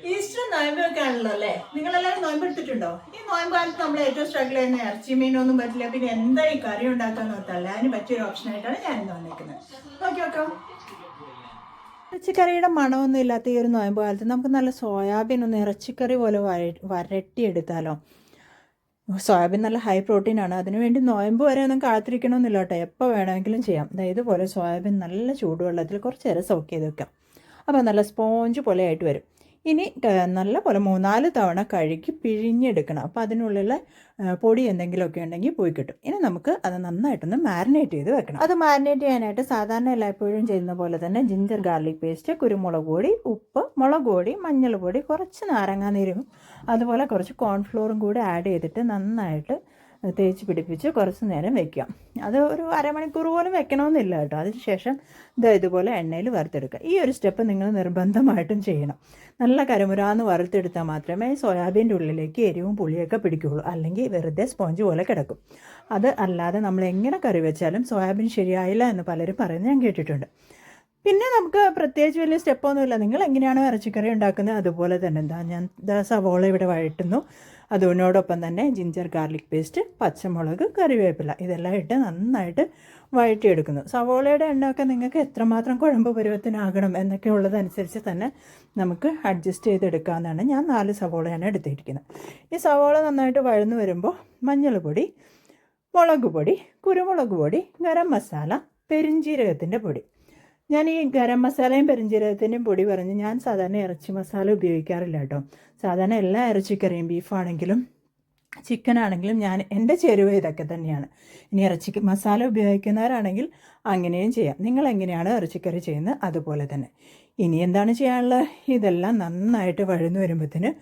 Easter നോയമ്പൊക്കെ ആണല്ലോ അല്ലേ? നിങ്ങളെല്ലാവരും നോയമ്പ് എടുത്തിട്ടുണ്ടോ? ഈ നോയമ്പ് കാലത്ത് നമ്മൾ ഏറ്റവും സ്ട്രഗിൾ ചെയ്യുന്ന ഇറച്ചി മീനൊന്നും പറ്റില്ല. പിന്നെ എന്താ ഈ കറി ഉണ്ടാക്കാന്ന് ഓർത്തല്ല, അതിന് പറ്റിയൊരു ഓപ്ഷനായിട്ടാണ് ഞാനിന്ന് വന്നിരിക്കുന്നത്. നോക്കി നോക്കാം. ഇറച്ചിക്കറിയുടെ മണമൊന്നും ഇല്ലാത്ത ഈ ഒരു നോയമ്പ് കാലത്ത് നമുക്ക് നല്ല സോയാബീൻ ഒന്ന് ഇറച്ചിക്കറി പോലെ വരട്ടിയെടുത്താലോ? സോയാബീൻ നല്ല ഹൈ പ്രോട്ടീനാണ്. അതിനുവേണ്ടി നോയമ്പ് വരെ ഒന്നും കാത്തിരിക്കണമെന്നില്ല കേട്ടോ, എപ്പോൾ വേണമെങ്കിലും ചെയ്യാം. ഇതുപോലെ സോയാബീൻ നല്ല ചൂടുവെള്ളത്തിൽ കുറച്ച് നേരം സോക്ക് ചെയ്ത് വെക്കാം. അപ്പോൾ നല്ല സ്പോഞ്ച് പോലെ ആയിട്ട് വരും. ഇനി നല്ല പോലെ 3-4 തവണ കഴുകി പിഴിഞ്ഞെടുക്കണം. അപ്പോൾ അതിനുള്ളിൽ പൊടി എന്തെങ്കിലുമൊക്കെ ഉണ്ടെങ്കിൽ പോയി കിട്ടും. ഇനി നമുക്ക് അത് നന്നായിട്ടൊന്ന് മാരിനേറ്റ് ചെയ്ത് വെക്കണം. അത് മാരിനേറ്റ് ചെയ്യാനായിട്ട് സാധാരണ എല്ലായ്പ്പോഴും ചെയ്യുന്ന പോലെ തന്നെ ജിഞ്ചർ ഗാർലിക് പേസ്റ്റ്, കുരുമുളക് പൊടി, ഉപ്പ്, മുളക് പൊടി, മഞ്ഞൾ പൊടി, കുറച്ച് നാരങ്ങാനീരും അതുപോലെ കുറച്ച് കോൺഫ്ലോറും കൂടി ആഡ് ചെയ്തിട്ട് നന്നായിട്ട് തേച്ച് പിടിപ്പിച്ച് കുറച്ച് നേരം വെക്കാം. അത് ഒരു അരമണിക്കൂർ പോലും വെക്കണമെന്നില്ല കേട്ടോ. അതിനുശേഷം ഇതുപോലെ എണ്ണയിൽ വറുത്തെടുക്കുക. ഈ ഒരു സ്റ്റെപ്പ് നിങ്ങൾ നിർബന്ധമായിട്ടും ചെയ്യണം. നല്ല കരമുരാന്ന് വറുത്തെടുത്താൽ മാത്രമേ സോയാബീൻ്റെ ഉള്ളിലേക്ക് എരിവും പുളിയൊക്കെ പിടിക്കുകയുള്ളൂ. അല്ലെങ്കിൽ വെറുതെ സ്പോഞ്ച് പോലെ കിടക്കും. അത് അല്ലാതെ നമ്മൾ എങ്ങനെ കറി വെച്ചാലും സോയാബീൻ ശരിയായില്ല എന്ന് പലരും പറയുന്നത് ഞാൻ കേട്ടിട്ടുണ്ട്. പിന്നെ നമുക്ക് പ്രത്യേകിച്ച് വലിയ സ്റ്റെപ്പൊന്നുമില്ല. നിങ്ങൾ എങ്ങനെയാണോ ഇറച്ചിക്കറി ഉണ്ടാക്കുന്നത് അതുപോലെ തന്നെ ഞാൻ സവോള ഇവിടെ വഴറ്റുന്നു. അതിനോടൊപ്പം തന്നെ ജിഞ്ചർ ഗാർലിക് പേസ്റ്റ്, പച്ചമുളക്, കറിവേപ്പില ഇതെല്ലാം ഇട്ട് നന്നായിട്ട് വഴറ്റിയെടുക്കുന്നു. സവോളയുടെ എണ്ണയൊക്കെ നിങ്ങൾക്ക് എത്രമാത്രം കുഴമ്പ് പരുവത്തിനാകണം എന്നൊക്കെ ഉള്ളതനുസരിച്ച് തന്നെ നമുക്ക് അഡ്ജസ്റ്റ് ചെയ്തെടുക്കാമെന്നാണ്. ഞാൻ 4 സവോളയാണ് എടുത്തിരിക്കുന്നത്. ഈ സവോള നന്നായിട്ട് വഴന്നു വരുമ്പോൾ മഞ്ഞൾപ്പൊടി, മുളക് പൊടി, കുരുമുളക് പൊടി, ഗരം മസാല, പെരിഞ്ജീരകത്തിൻ്റെ പൊടി. ഞാൻ ഈ ഗരം മസാലയും പെരിഞ്ജീരകത്തിൻ്റെയും പൊടി പറഞ്ഞ് ഞാൻ സാധാരണ ഇറച്ചി മസാല ഉപയോഗിക്കാറില്ല കേട്ടോ. സാധാരണ എല്ലാ ഇറച്ചിക്കറിയും ബീഫാണെങ്കിലും ചിക്കനാണെങ്കിലും എൻ്റെ ചേരുവ ഇതൊക്കെ തന്നെയാണ്. ഇനി ഇറച്ചി മസാല ഉപയോഗിക്കുന്നവരാണെങ്കിൽ അങ്ങനെയും ചെയ്യാം. നിങ്ങൾ എങ്ങനെയാണ് ഇറച്ചിക്കറി ചെയ്യുന്നത് അതുപോലെ തന്നെ. ഇനി എന്താണ് ചെയ്യാനുള്ളത്? ഇതെല്ലാം നന്നായിട്ട് വഴന്നു വരുമ്പോഴത്തേന്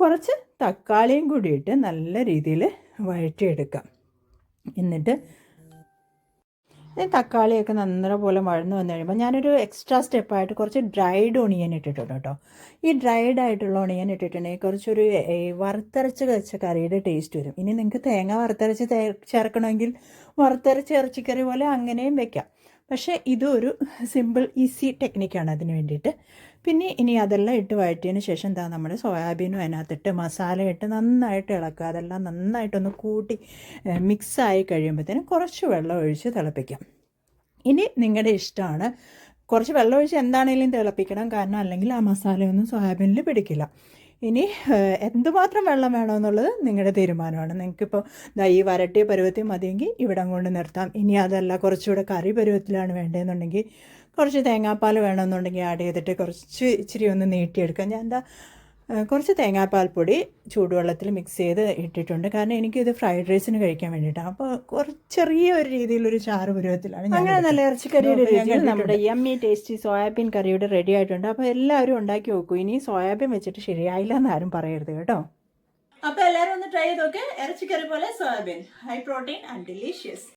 കുറച്ച് തക്കാളിയും കൂടി ഇട്ട് നല്ല രീതിയിൽ വഴറ്റിയെടുക്കാം. എന്നിട്ട് തക്കാളിയൊക്കെ നല്ലപോലെ വഴന്നു വന്നു കഴിയുമ്പോൾ ഞാനൊരു എക്സ്ട്രാ സ്റ്റെപ്പായിട്ട് കുറച്ച് ഡ്രൈഡ് ഒണിയൻ ഇട്ടിട്ടുണ്ട് കേട്ടോ. ഈ ഡ്രൈഡ് ആയിട്ടുള്ള ഒണിയൻ ഇട്ടിട്ടുണ്ടെങ്കിൽ കുറച്ചൊരു വറുത്തരച്ച് വെച്ച കറിയുടെ ടേസ്റ്റ് വരും. ഇനി നിങ്ങൾക്ക് തേങ്ങ വറുത്തരച്ച് ചേർക്കണമെങ്കിൽ വറുത്തരച്ച് ഇറച്ചിക്കറി പോലെ അങ്ങനെയും വെക്കാം. പക്ഷേ ഇതൊരു സിമ്പിൾ ഈസി ടെക്നിക്കാണ് അതിന് വേണ്ടിയിട്ട്. പിന്നെ ഇനി അതെല്ലാം ഇട്ട് വഴറ്റിയതിന് ശേഷം നമ്മുടെ സോയാബീനും അതിനകത്തിട്ട് മസാല ഇട്ട് നന്നായിട്ട് ഇളക്കുക. അതെല്ലാം നന്നായിട്ടൊന്ന് കൂട്ടി മിക്സായി കഴിയുമ്പോഴത്തേനും കുറച്ച് വെള്ളം ഒഴിച്ച് തിളപ്പിക്കാം. ഇനി നിങ്ങളുടെ ഇഷ്ടമാണ്. കുറച്ച് വെള്ളം ഒഴിച്ച് എന്താണെങ്കിലും തിളപ്പിക്കണം. കാരണം അല്ലെങ്കിൽ ആ മസാലയൊന്നും സോയാബീനിൽ പിടിക്കില്ല. ഇനി എന്തുമാത്രം വെള്ളം വേണമെന്നുള്ളത് നിങ്ങളുടെ തീരുമാനമാണ്. നിങ്ങൾക്കിപ്പോൾ ഈ വരട്ടിയ പരുവത്തിൽ മതിയെങ്കിൽ ഇവിടം കൊണ്ട് നിർത്താം. ഇനി അതല്ല കുറച്ചുകൂടെ കറി പരുവത്തിലാണ് വേണ്ടതെന്നുണ്ടെങ്കിൽ കുറച്ച് തേങ്ങാപ്പാൽ വേണമെന്നുണ്ടെങ്കിൽ ആഡ് ചെയ്തിട്ട് ഇച്ചിരി ഒന്ന് നീട്ടിയെടുക്കാം. ഞാൻ കുറച്ച് തേങ്ങാപ്പാൽ പൊടി ചൂടുവെള്ളത്തിൽ മിക്സ് ചെയ്ത് ഇട്ടിട്ടുണ്ട്. കാരണം എനിക്കിത് ഫ്രൈഡ് റൈസിന് കഴിക്കാൻ വേണ്ടിയിട്ടാണ്. അപ്പോൾ ചെറിയൊരു രീതിയിലൊരു ചാറ് പരുവത്തിലാണ്. അങ്ങനെ നല്ല ഇറച്ചിക്കറിയുടെ രുചിയിൽ നമ്മുടെ യമ്മി ടേസ്റ്റി സോയാബീൻ കറിയുടെ റെഡി ആയിട്ടുണ്ട്. അപ്പോൾ എല്ലാവരും ഉണ്ടാക്കി നോക്കൂ. ഇനി സോയാബീൻ വെച്ചിട്ട് ശരിയായില്ല എന്ന് ആരും പറയരുത് കേട്ടോ. അപ്പോൾ എല്ലാവരും ഒന്ന് ട്രൈ ചെയ്ത് നോക്ക്. ഇറച്ചിക്കറി പോലെ soybean, high protein and delicious.